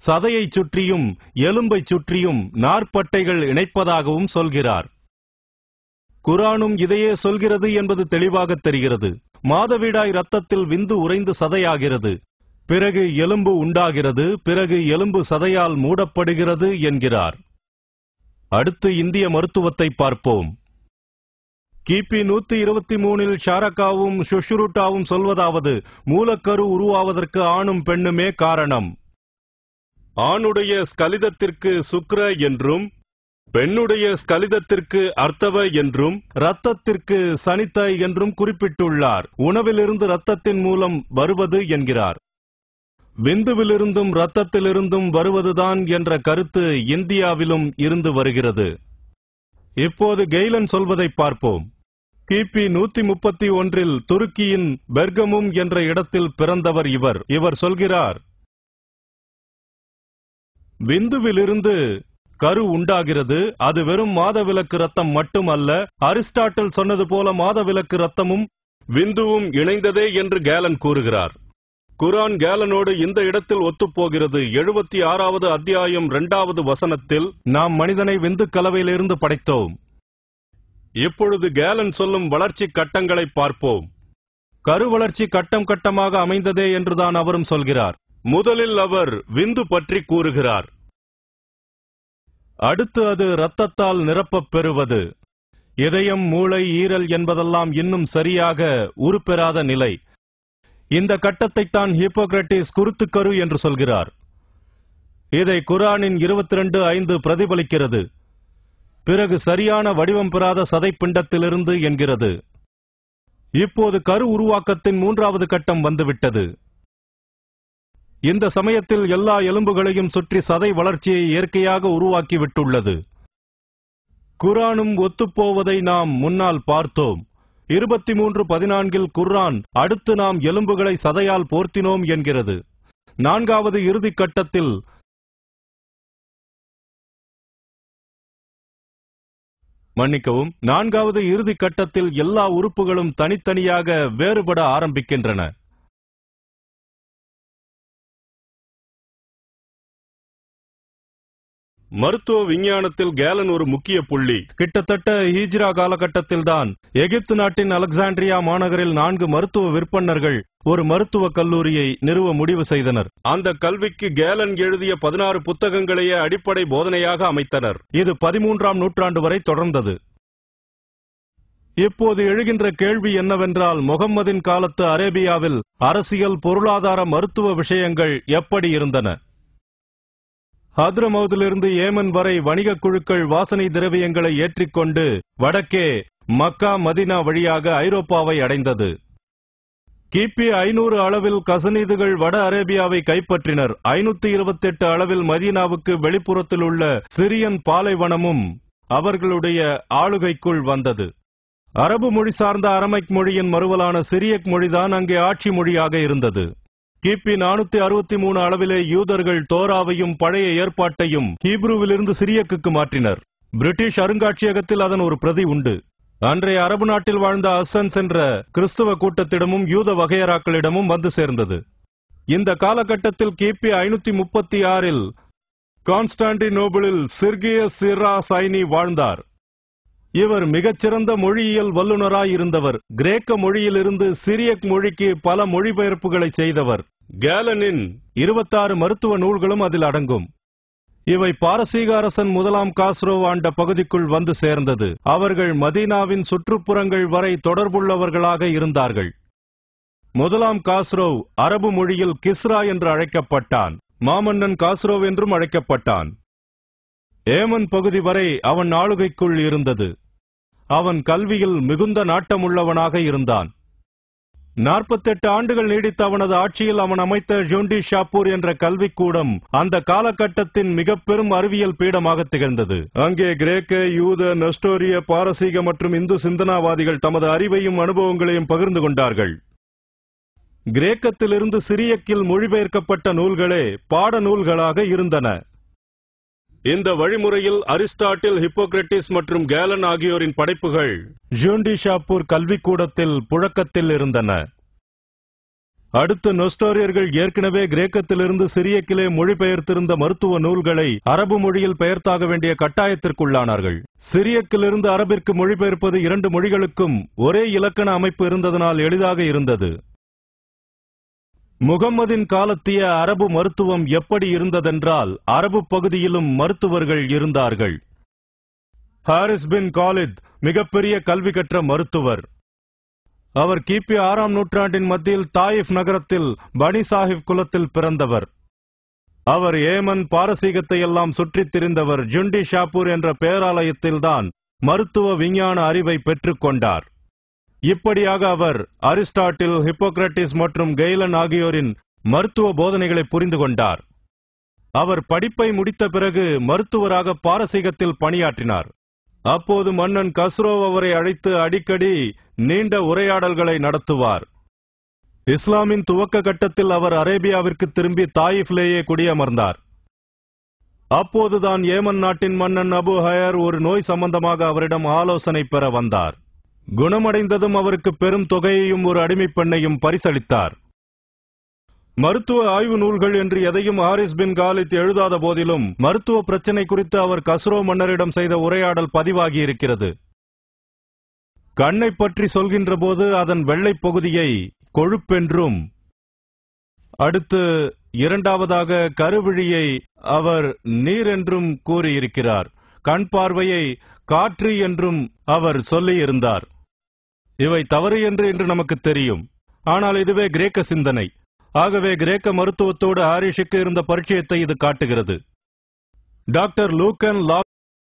சதையைச் சுற்றியும் எலும்பைச் சுற்றியும் நார்ப்பட்டைகள் இணைப்பதாகவும் சொல்கிறார். குர்ஆனும் இதையே சொல்கிறது என்பது தெளிவாக தெரிகிறது. மாதவிடாய் இரத்தத்தில் விந்து உறைந்து சதையாகிறது, பிறகு எலும்பு உண்டாகிறது, பிறகு எலும்பு சதையால் மூடப்படுகிறது என்கிறார். அடுத்து இந்திய மருத்துவத்தை பார்ப்போம். கிபி 123 ஷாரக்காவும் சுஷ்ருட்டாவும் சொல்வதாவது, மூலக்கரு உருவாவதற்கு ஆணும் பெண்ணுமே காரணம். ஆணுடைய ஸ்கலிதத்திற்கு சுக்ர என்றும், பெண்ணுடைய ஸ்கலிதத்திற்கு அர்த்தவ என்றும், இரத்தத்திற்கு சனித்த என்றும் குறிப்பிட்டுள்ளார். உணவிலிருந்து இரத்தத்தின் மூலம் வருவது என்கிறார். விந்துவிலிருந்தும் இரத்தத்திலிருந்தும் வருவதுதான் என்ற கருத்து இந்தியாவிலும் இருந்து வருகிறது. இப்போது கெய்லன் சொல்வதை பார்ப்போம். கிபி 131 துருக்கியின் பெர்கமும் என்ற இடத்தில் பிறந்தவர் இவர். இவர் சொல்கிறார், விந்துவிலிருந்து கரு உண்டாகிறது, அது வெறும் மாதவிலக்கு ரத்தம் மட்டுமல்ல, அரிஸ்டாட்டில் சொன்னது போல மாதவிலக்கு ரத்தமும் விந்துவும் இணைந்ததே என்று கேலன் கூறுகிறார். குர்ஆன் கேலனோடு இந்த இடத்தில் ஒத்துப்போகிறது. 76வது அத்தியாயம் 2வது வசனத்தில், நாம் மனிதனை விந்து கலவையிலிருந்து படைத்தோம். இப்பொழுது கேலன் சொல்லும் வளர்ச்சி கட்டங்களை பார்ப்போம். கரு வளர்ச்சி கட்டம் கட்டமாக அமைந்ததே என்றுதான் அவரும் சொல்கிறார். முதலில் அவர் விந்து பற்றி கூறுகிறார். அடுத்து அது இரத்தத்தால் நிரப்பப் பெறுவது. இதயம், மூளை, ஈரல் என்பதெல்லாம் இன்னும் சரியாக உருப்பெறாத நிலை. இந்த கட்டத்தைத்தான் ஹிப்போக்ரட்டிஸ் குருத்துக்கரு என்று சொல்கிறார். இதை குர்ஆனின் 22:5 பிரதிபலிக்கிறது. பிறகு சரியான வடிவம் பெறாத சதைப்பிண்டத்திலிருந்து என்கிறது. இப்போது கரு உருவாக்கத்தின் 3வது கட்டம் வந்துவிட்டது. இந்த சமயத்தில் எல்லா எலும்புகளையும் சுற்றி சதை வளர்ச்சியை இயற்கையாக உருவாக்கிவிட்டுள்ளது. குர்ஆனும் ஒத்துப்போவதை நாம் முன்னால் பார்த்தோம். 23:14 குர்ஆன் அடுத்து நாம் எலும்புகளை சதையால் போர்த்தினோம் என்கிறது. 4வது இறுதி கட்டத்தில் மன்னிக்கவும் 4வது இறுதி கட்டத்தில் எல்லா உறுப்புகளும் தனித்தனியாக வேறுபட ஆரம்பிக்கின்றன. மருத்துவ விஞ்ஞானத்தில் கேலன் ஒரு முக்கிய புள்ளி. கிட்டத்தட்ட ஹிஜ்ரா காலகட்டத்தில்தான் எகிப்து நாட்டின் அலெக்சாண்ட்ரியா மாநகரில் 4 மருத்துவ விற்பன்னர்கள் ஒரு மருத்துவ கல்லூரியை நிறுவ முடிவு செய்தனர். அந்த கல்விக்கு கேலன் எழுதிய 16 புத்தகங்களையே அடிப்படை போதனையாக அமைத்தனர். இது 13ஆம் நூற்றாண்டு வரை தொடர்ந்தது. இப்போது எழுகின்ற கேள்வி என்னவென்றால், முகம்மதின் காலத்து அரேபியாவில் அரசியல், பொருளாதார, மருத்துவ விஷயங்கள் எப்படி இருந்தன? ஹத்ரமௌதிலிருந்து ஏமன் வரை வணிகக் குழுக்கள் வாசனை திரவியங்களை ஏற்றிக்கொண்டு வடக்கே மக்கா, மதினா வழியாக ஐரோப்பாவை அடைந்தது. கிபி 500 அளவில் கசனீதுகள் வட அரேபியாவை கைப்பற்றினர். 528 அளவில் மதீனாவுக்கு வெளிப்புறத்தில் உள்ள சிரியன் பாலைவனமும் அவர்களுடைய ஆளுகைக்குள் வந்தது. அரபு மொழி சார்ந்த அரமைக் மொழியின் மறுவலான சிரியக் மொழிதான் அங்கே ஆட்சி மொழியாக இருந்தது. கிபி 463 அளவிலே யூதர்கள் தோராவையும் பழைய ஏற்பாட்டையும் ஹீப்ருவிலிருந்து சிரியக்குக்கு மாற்றினர். பிரிட்டிஷ் அருங்காட்சியகத்தில் அதன் ஒரு பிரதி உண்டு. அன்றைய அரபு நாட்டில் வாழ்ந்த அசன்ஸ் என்ற கிறிஸ்துவ கூட்டத்திடமும் யூத வகையராக்களிடமும் வந்து சேர்ந்தது. இந்த காலகட்டத்தில் கிபி 536 கான்ஸ்டான்டினோபிளில் சிர்கியஸ் சிராசைனி வாழ்ந்தார். இவர் மிகச்சிறந்த மொழியியல் வல்லுநராயிருந்தவர். கிரேக்க மொழியிலிருந்து சிரியக் மொழிக்கு பல மொழிபெயர்ப்புகளை செய்தவர். கேலனின் 26 மருத்துவ நூல்களும் அதில் அடங்கும். இவை பாரசீக அரசன் 1ஆம் காஸ்ரோ ஆண்ட பகுதிக்குள் வந்து சேர்ந்தது. அவர்கள் மதீனாவின் சுற்றுப்புறங்கள் வரை தொடர்புள்ளவர்களாக இருந்தார்கள். 1ஆம் காஸ்ரோ அரபு மொழியில் கிஸ்ரா என்று அழைக்கப்பட்டான். மாமன்னன் காஸ்ரோ என்றும் அழைக்கப்பட்டான். ஏமன் பகுதி வரை அவன் ஆளுகைக்குள் இருந்தது. அவன் கல்வியில் மிகுந்த நாட்டமுள்ளவனாக இருந்தான். 48 ஆண்டுகள் நீடித்த அவனது ஆட்சியில் அவன் அமைத்த ஜோண்டி ஷாப்பூர் என்ற கல்விக்கூடம் அந்த காலகட்டத்தின் மிக பெரும் அறிவியல் பீடமாக திகழ்ந்தது. அங்கே கிரேக்க, யூத, நெஸ்டோரிய, பாரசீக மற்றும் இந்து சிந்தனாவாதிகள் தமது அறிவையும் அனுபவங்களையும் பகிர்ந்து கொண்டார்கள். கிரேக்கத்திலிருந்து சிரியக்கில் மொழிபெயர்க்கப்பட்ட நூல்களே பாட நூல்களாக இருந்தன. இந்த வழிமுறையில் அரிஸ்டாட்டில், ஹிப்போக்ரட்டிஸ் மற்றும் கேலன் ஆகியோரின் படைப்புகள் ஜோண்டி ஷாப்பூர் கல்விக்கூடத்தில் புழக்கத்தில் இருந்தன. அடுத்து நொஸ்டோரியர்கள் ஏற்கனவே கிரேக்கத்திலிருந்து சிரியக்கிலே மொழிபெயர்த்திருந்த மருத்துவ நூல்களை அரபு மொழியில் பெயர்த்தாக வேண்டிய கட்டாயத்திற்குள்ளானார்கள். சிரியக்கிலிருந்து அரபிற்கு மொழிபெயர்ப்பது 2 மொழிகளுக்கும் ஒரே இலக்கண அமைப்பு இருந்ததனால் எளிதாக இருந்தது. முகம்மதின் காலத்திய அரபு மருத்துவம் எப்படி இருந்ததென்றால், அரபு பகுதியிலும் மருத்துவர்கள் இருந்தார்கள். ஹாரிஸ் பின் காலித் மிகப்பெரிய கல்வி கற்ற மருத்துவர். அவர் கிபி 6ஆம் நூற்றாண்டின் மத்தியில் தாயிஃப் நகரத்தில் பனி சாஹிப் குலத்தில் பிறந்தவர். அவர் ஏமன் பாரசீகத்தை எல்லாம் சுற்றித் திரிந்தவர். ஜுண்டி ஷாப்பூர் என்ற பேராலயத்தில்தான் மருத்துவ விஞ்ஞான அறிவை பெற்றுக் கொண்டார். இப்படியாக அவர் அரிஸ்டாட்டில், ஹிப்போக்ரட்டிஸ் மற்றும் கெய்லன் ஆகியோரின் மருத்துவ போதனைகளை புரிந்து கொண்டார். அவர் படிப்பை முடித்த பிறகு மருத்துவராக பாரசீகத்தில் பணியாற்றினார். அப்போது மன்னன் கஸ்ரோ அவரை அழைத்து அடிக்கடி நீண்ட உரையாடல்களை நடத்துவார். இஸ்லாமின் துவக்க கட்டத்தில் அவர் அரேபியாவிற்கு திரும்பி தாயிஃப்லேயே குடியமர்ந்தார். அப்போதுதான் ஏமன் நாட்டின் மன்னன் அபு ஹயர் ஒரு நோய் சம்பந்தமாக அவரிடம் ஆலோசனை பெற வந்தார். குணமடைந்ததும் அவருக்கு பெரும் தொகையையும் ஒரு அடிமைப் பெண்ணையும் பரிசளித்தார். மருத்துவ ஆய்வு நூல்கள் என்று எதையும் ஹாரிஸ் பின் காலித் எழுதாத போதிலும் மருத்துவ பிரச்சினை குறித்து அவர் கஸ்ரோ மன்னரிடம் செய்த உரையாடல் பதிவாகியிருக்கிறது. கண்ணை பற்றி சொல்கின்ற போது அதன் வெள்ளைப் பகுதியை கொழுப்பென்றும், அடுத்து 2வதாக கருவிழியை அவர் நீர் என்றும் கூறியிருக்கிறார். கண் பார்வையை காற்று என்றும் அவர் சொல்லியிருந்தார். இவை தவறு என்று இன்று நமக்கு தெரியும். ஆனால் இதுவே கிரேக்க சிந்தனை. ஆகவே கிரேக்க மருத்துவத்தோடு ஹாரிஸுக்கு இருந்த பரிச்சயத்தை இது காட்டுகிறது. டாக்டர் லூக்கன்